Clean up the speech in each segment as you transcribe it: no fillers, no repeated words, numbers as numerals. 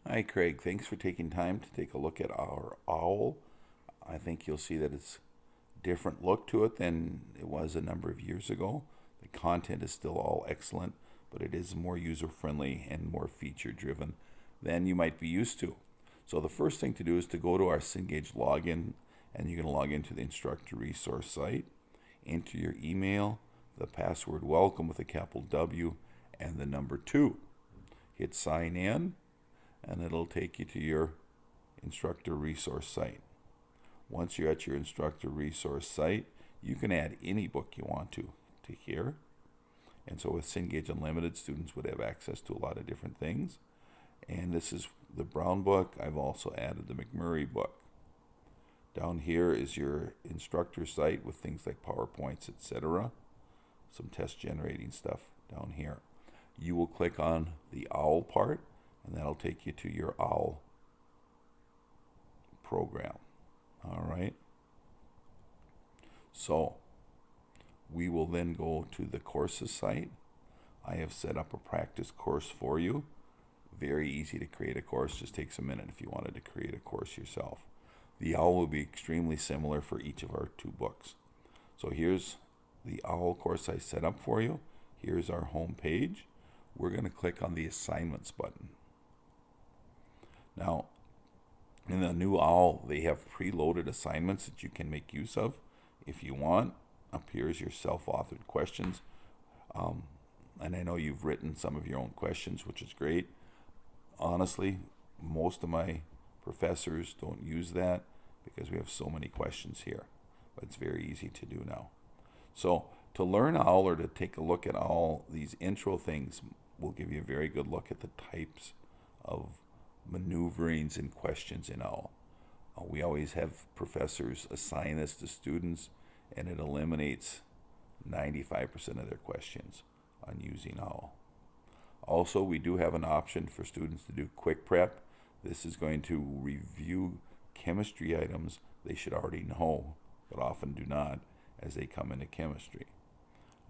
Hi, Craig. Thanks for taking time to take a look at our owl. I think you'll see that it's different look to it than it was a number of years ago. The content is still all excellent, but it is more user friendly and more feature driven than you might be used to. So the first thing to do is to go to our Cengage login, and you're going to log into the instructor resource site. Enter your email, the password welcome with a capital W, and the number 2. Hit sign in, and it'll take you to your instructor resource site. Once you're at your instructor resource site, you can add any book you want to here. And so with Cengage Unlimited, students would have access to a lot of different things. And this is the Brown book. I've also added the McMurray book. Down here is your instructor site with things like PowerPoints, etc. Some test generating stuff down here. You will click on the OWL part, and that'll take you to your OWL program. All right. So we will then go to the courses site. I have set up a practice course for you. Very easy to create a course. Just takes a minute if you wanted to create a course yourself. The OWL will be extremely similar for each of our 2 books. So here's the OWL course I set up for you. Here's our home page. We're going to click on the assignments button. Now, in the new OWL, they have preloaded assignments that you can make use of if you want. Up here is your self-authored questions. And I know you've written some of your own questions, which is great. Honestly, most of my professors don't use that because we have so many questions here. But it's very easy to do now. So to learn OWL or to take a look at all these intro things will give you a very good look at the types of maneuverings and questions in OWL. We always have professors assign this to students, and it eliminates 95% of their questions on using OWL. Also, we do have an option for students to do quick prep. This is going to review chemistry items they should already know, but often do not as they come into chemistry.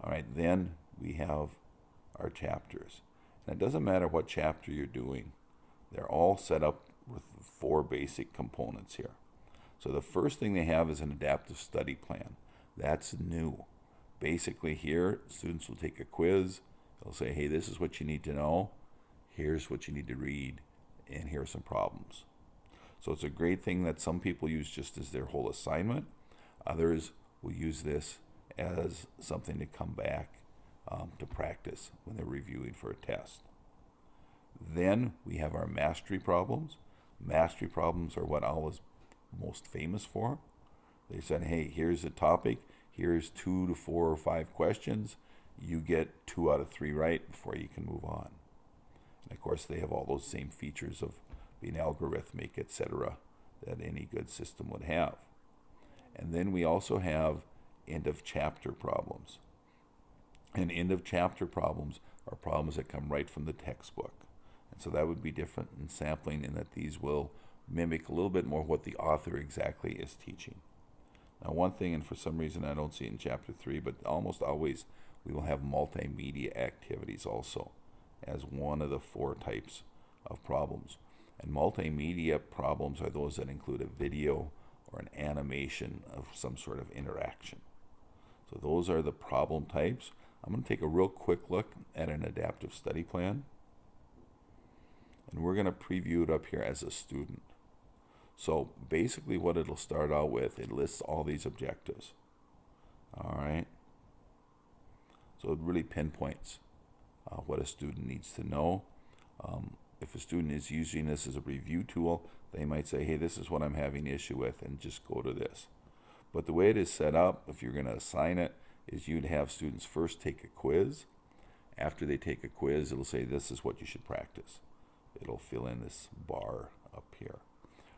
All right, then we have our chapters. And it doesn't matter what chapter you're doing. They're all set up with 4 basic components here. So the first thing they have is an adaptive study plan. That's new. Basically here, students will take a quiz. They'll say, hey, this is what you need to know. Here's what you need to read. And here are some problems. So it's a great thing that some people use just as their whole assignment. Others will use this as something to come back to practice when they're reviewing for a test. Then we have our mastery problems. Mastery problems are what OWL is most famous for. They said, hey, here's a topic. Here's 2 to 4 or 5 questions. You get 2 out of 3 right before you can move on. And of course, they have all those same features of being algorithmic, etc., that any good system would have. And then we also have end of chapter problems. And end of chapter problems are problems that come right from the textbook. And so that would be different in sampling in that these will mimic a little bit more what the author exactly is teaching. Now, one thing, and for some reason I don't see it in chapter 3, but almost always we will have multimedia activities also as one of the 4 types of problems. And multimedia problems are those that include a video or an animation of some sort of interaction. So those are the problem types. I'm going to take a real quick look at an adaptive study plan. And we're going to preview it up here as a student. So basically what it'll start out with, it lists all these objectives. All right. So it really pinpoints what a student needs to know. If a student is using this as a review tool, they might say, hey, this is what I'm having issue with, and just go to this. But the way it is set up, if you're going to assign it, is you'd have students first take a quiz. After they take a quiz, it'll say this is what you should practice. It'll fill in this bar up here.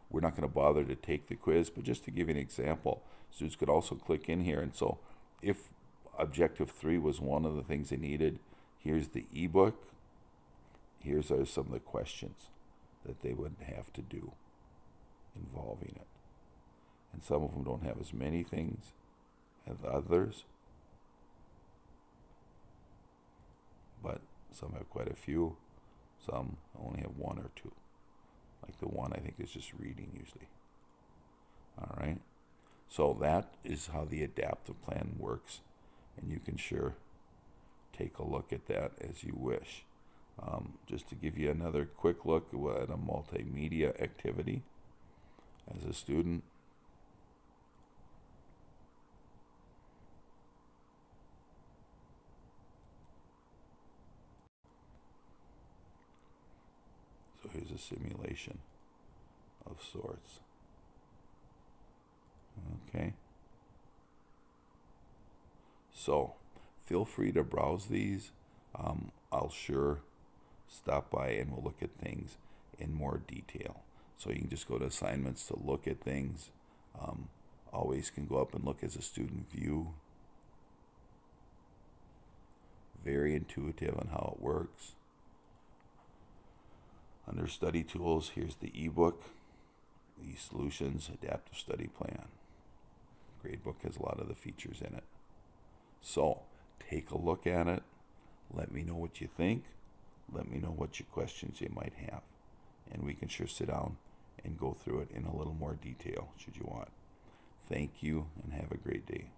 We're not going to bother to take the quiz, but just to give you an example, students could also click in here. And so if Objective 3 was one of the things they needed, here's the ebook. Here's some of the questions that they would have to do involving it. And some of them don't have as many things as others, but some have quite a few. Some only have 1 or 2. Like the one I think is just reading usually. All right. So that is how the adaptive plan works, and you can sure take a look at that as you wish. Just to give you another quick look at a multimedia activity as a student. So here's a simulation of sorts. Okay. So feel free to browse these. I'll sure stop by and we'll look at things in more detail. So you can just go to assignments to look at things. Always can go up and look as a student view. Very intuitive on how it works. Under study tools, here's the ebook, the solutions adaptive study plan. Gradebook has a lot of the features in it. So take a look at it. Let me know what you think. Let me know what your questions you might have. And we can sure sit down and go through it in a little more detail should you want. Thank you and have a great day.